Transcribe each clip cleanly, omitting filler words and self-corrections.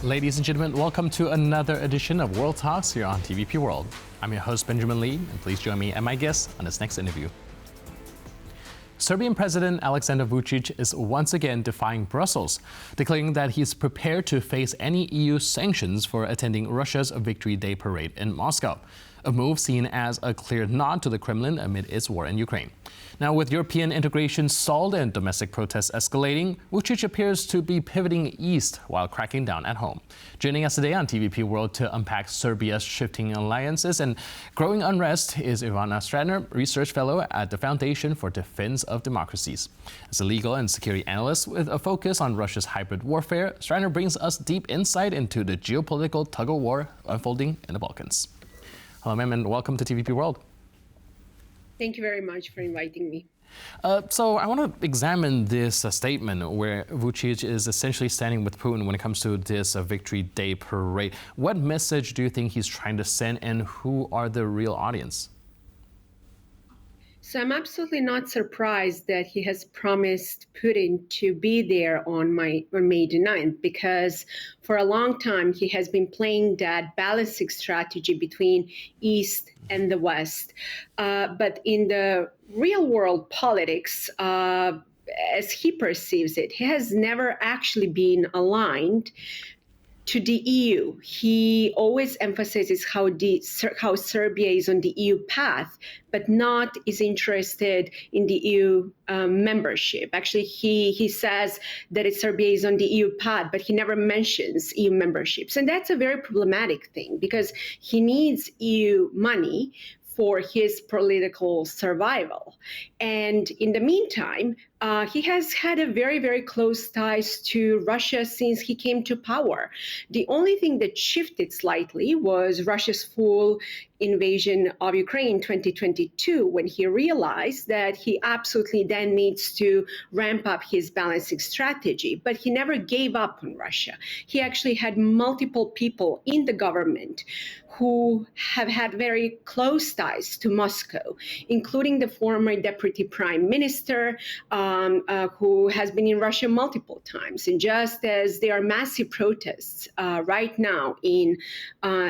Ladies and gentlemen, welcome to another edition of World Talks here on TVP World. I'm your host, Benjamin Lee, and please join me and my guest on this next interview. Serbian President Aleksander Vučić is once again defying Brussels, declaring that he's prepared to face any EU sanctions for attending Russia's Victory Day parade in Moscow, a move seen as a clear nod to the Kremlin amid its war in Ukraine. Now, with European integration stalled and domestic protests escalating, Vucic appears to be pivoting east while cracking down at home. Joining us today on TVP World to unpack Serbia's shifting alliances and growing unrest is Ivana Stradner, research fellow at the Foundation for Defense of Democracies. As a legal and security analyst with a focus on Russia's hybrid warfare, Stradner brings us deep insight into the geopolitical tug-of-war unfolding in the Balkans. Hello, ma'am, and welcome to TVP World. Thank you very much for inviting me. So I want to examine this statement where Vucic is essentially standing with Putin when it comes to this Victory Day parade. What message do you think he's trying to send, and who are the real audience? So I'm absolutely not surprised that he has promised Putin to be there on May the 9th, because for a long time he has been playing that balancing strategy between East and the West. But in the real world politics, as he perceives it, he has never actually been aligned to the EU. He always emphasizes how Serbia is on the EU path, but not is interested in the EU membership. Actually, he says that Serbia is on the EU path, but he never mentions EU memberships. And that's a very problematic thing, because he needs EU money for his political survival. And in the meantime, he has had a very, very close ties to Russia since he came to power. The only thing that shifted slightly was Russia's full invasion of Ukraine in 2022, when he realized that he absolutely then needs to ramp up his balancing strategy. But he never gave up on Russia. He actually had multiple people in the government who have had very close ties to Moscow, including the former deputy prime minister, who has been in Russia multiple times. And just as there are massive protests right now in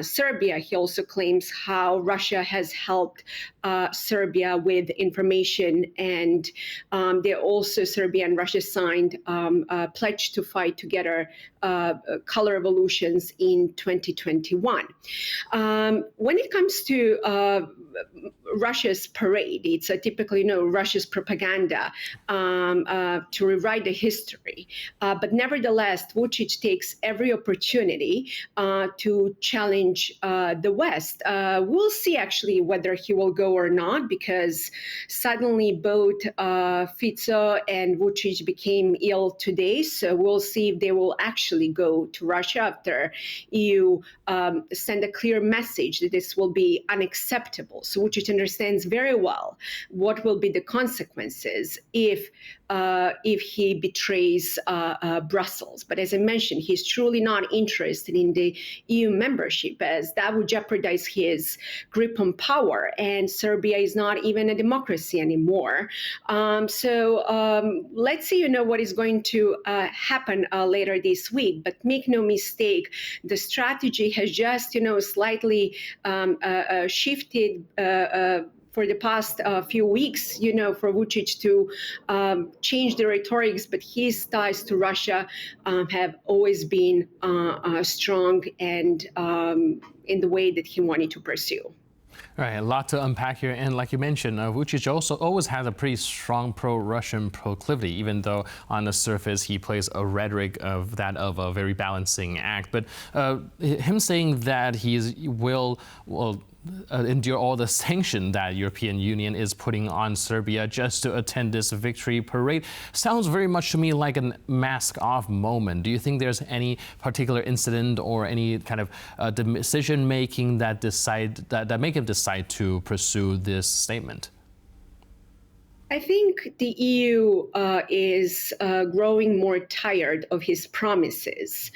Serbia, he also claims how Russia has helped Serbia with information. And Serbia and Russia signed a pledge to fight together color revolutions in 2021. When it comes to Russia's parade, it's typically Russia's propaganda to rewrite the history. But nevertheless, Vucic takes every opportunity to challenge the West. We'll see actually whether he will go or not, because suddenly both Fico and Vucic became ill today. So we'll see if they will actually go to Russia after EU send a clear message that this will be unacceptable. So Vucic understands very well what will be the consequences if he betrays Brussels. But as I mentioned, he's truly not interested in the EU membership, as that would jeopardize his grip on power. And Serbia is not even a democracy anymore. So let's see, what is going to happen later this week. But make no mistake, the strategy has just, slightly shifted for the past few weeks, for Vucic to change the rhetorics, but his ties to Russia have always been strong and in the way that he wanted to pursue. All right, a lot to unpack here. And like you mentioned, Vucic also always had a pretty strong pro-Russian proclivity, even though on the surface he plays a rhetoric of a very balancing act. But him saying that he will endure all the sanction that European Union is putting on Serbia just to attend this victory parade sounds very much to me like a mask-off moment. Do you think there's any particular incident or any kind of decision-making that make him decide to pursue this statement? I think the EU is growing more tired of his promises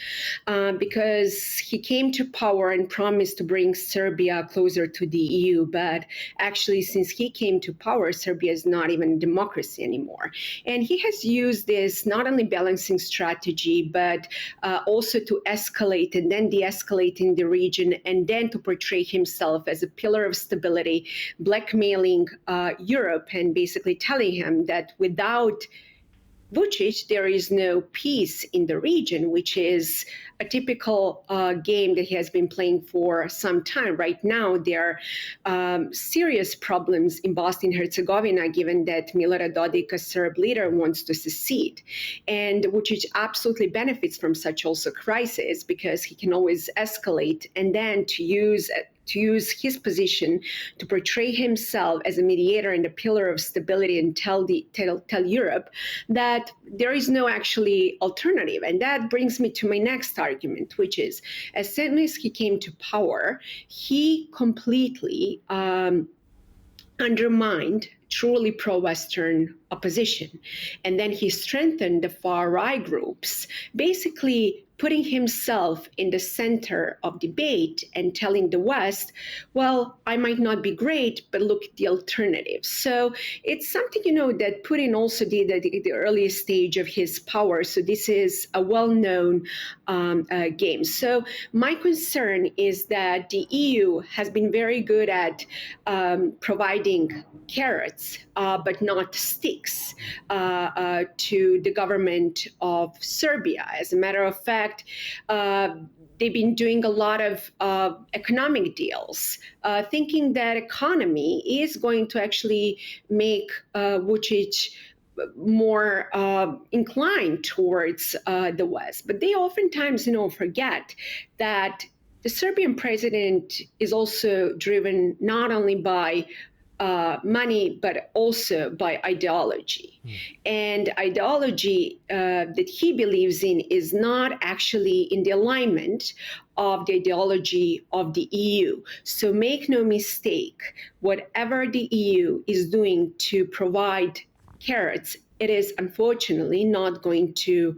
because he came to power and promised to bring Serbia closer to the EU. But actually, since he came to power, Serbia is not even a democracy anymore. And he has used this not only balancing strategy, but also to escalate and then de-escalate in the region, and then to portray himself as a pillar of stability, blackmailing Europe and basically telling him that without Vucic, there is no peace in the region, which is a typical game that he has been playing for some time. Right now, there are serious problems in Bosnia and Herzegovina, given that Milorad Dodik, a Serb leader, wants to secede. And Vucic absolutely benefits from such also crisis because he can always escalate and then to use his position to portray himself as a mediator and a pillar of stability and tell Europe that there is no actually alternative. And that brings me to my next argument, which is as soon as he came to power, he completely undermined truly pro-Western opposition. And then he strengthened the far-right groups, basically putting himself in the center of debate and telling the West, well, I might not be great, but look at the alternatives. So it's something, that Putin also did at the earliest stage of his power. So this is a well-known game. So my concern is that the EU has been very good at providing carrots, but not sticks to the government of Serbia. As a matter of fact, they've been doing a lot of economic deals, thinking that economy is going to actually make Vucic more inclined towards the West. But they oftentimes, forget that the Serbian president is also driven not only by money, but also by ideology. And ideology that he believes in is not actually in the alignment of the ideology of the EU. So make no mistake, whatever the EU is doing to provide carrots, it is unfortunately not going to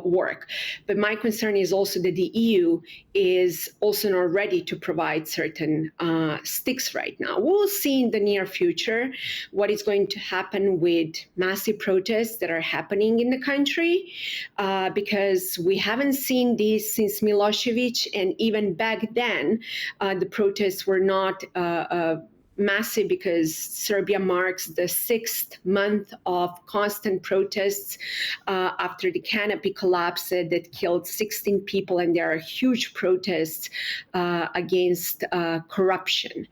work. But my concern is also that the EU is also not ready to provide certain sticks right now. We'll see in the near future what is going to happen with massive protests that are happening in the country, because we haven't seen this since Milosevic, and even back then, the protests were not massive because Serbia marks the 6th month of constant protests after the canopy collapse that killed 16 people, and there are huge protests against corruption.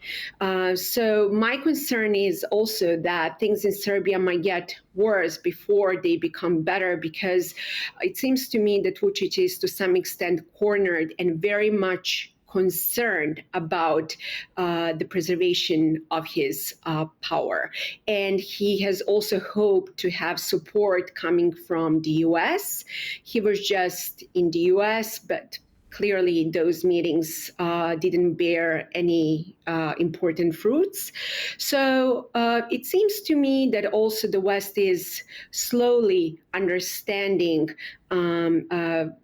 So my concern is also that things in Serbia might get worse before they become better, because it seems to me that Vucic is to some extent cornered and very much concerned about the preservation of his power. And he has also hoped to have support coming from the US. He was just in the US, but clearly those meetings didn't bear any important fruits. So it seems to me that also the West is slowly understanding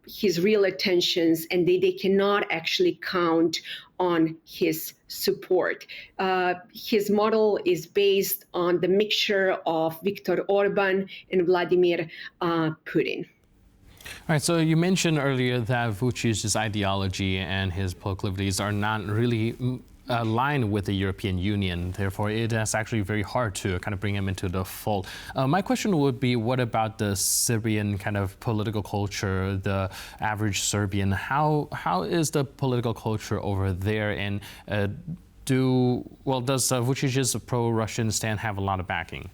his real intentions, and they cannot actually count on his support. His model is based on the mixture of Viktor Orban and Vladimir Putin. All right, so you mentioned earlier that Vucic's ideology and his proclivities are not really aligned with the European Union. Therefore, it is actually very hard to kind of bring him into the fold. My question would be, what about the Serbian kind of political culture, the average Serbian? How is the political culture over there? And does Vucic's pro-Russian stand have a lot of backing?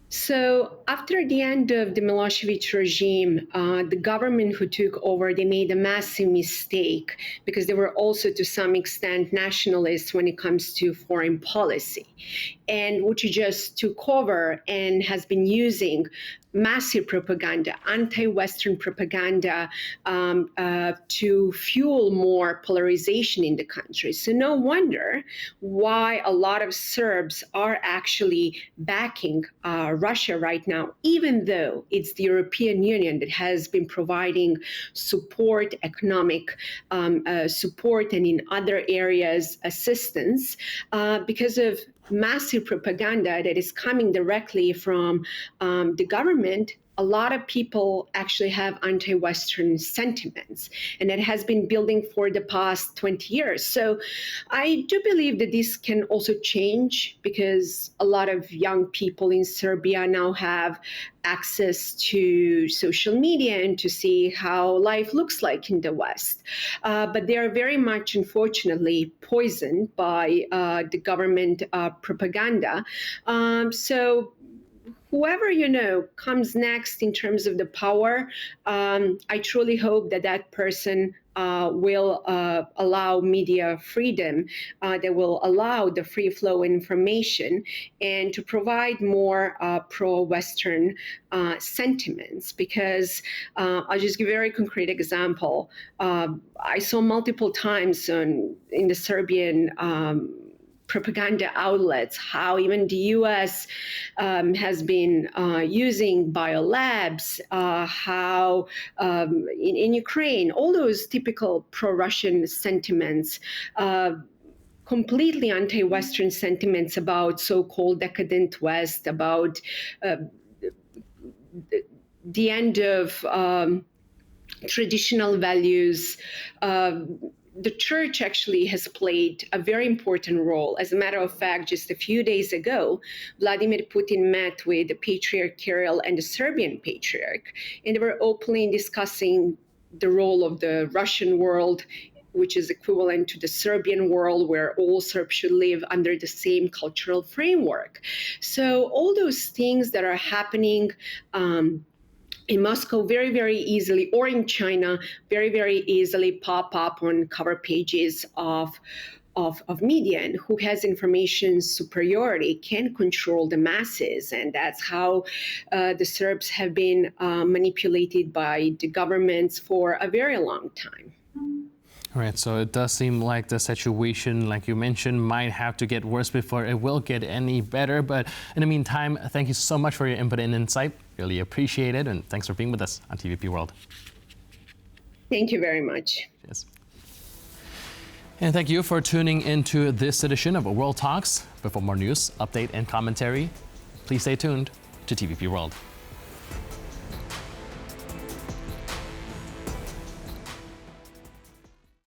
So after the end of the Milosevic regime, the government who took over, they made a massive mistake because they were also to some extent nationalists when it comes to foreign policy. And Vucic just took over and has been using massive propaganda, anti-Western propaganda, to fuel more polarization in the country. So no wonder why a lot of Serbs are actually backing Russia right now, even though it's the European Union that has been providing support, economic support, and in other areas assistance, because of massive propaganda that is coming directly from the government. A lot of people actually have anti-Western sentiments, and it has been building for the past 20 years. So I do believe that this can also change, because a lot of young people in Serbia now have access to social media and to see how life looks like in the West. But they are very much, unfortunately, poisoned by the government propaganda. So whoever, comes next in terms of the power, I truly hope that that person will allow media freedom, that will allow the free flow of information, and to provide more pro-Western sentiments. Because I'll just give a very concrete example. I saw multiple times in the Serbian propaganda outlets how even the U.S. Has been using biolabs, how in Ukraine, all those typical pro-Russian sentiments, completely anti-Western sentiments about so-called decadent West, about the end of traditional values. The church actually has played a very important role. As a matter of fact, just a few days ago, Vladimir Putin met with the Patriarch Kirill and the Serbian Patriarch, and they were openly discussing the role of the Russian world, which is equivalent to the Serbian world, where all Serbs should live under the same cultural framework. So all those things that are happening in Moscow very, very easily, or in China, very, very easily pop up on cover pages of media, and who has information superiority can control the masses. And that's how the Serbs have been manipulated by the governments for a very long time. Right, so it does seem like the situation, like you mentioned, might have to get worse before it will get any better. But in the meantime, thank you so much for your input and insight. Really appreciate it. And thanks for being with us on TVP World. Thank you very much. Yes. And thank you for tuning into this edition of World Talks. But for more news, update, and commentary, please stay tuned to TVP World.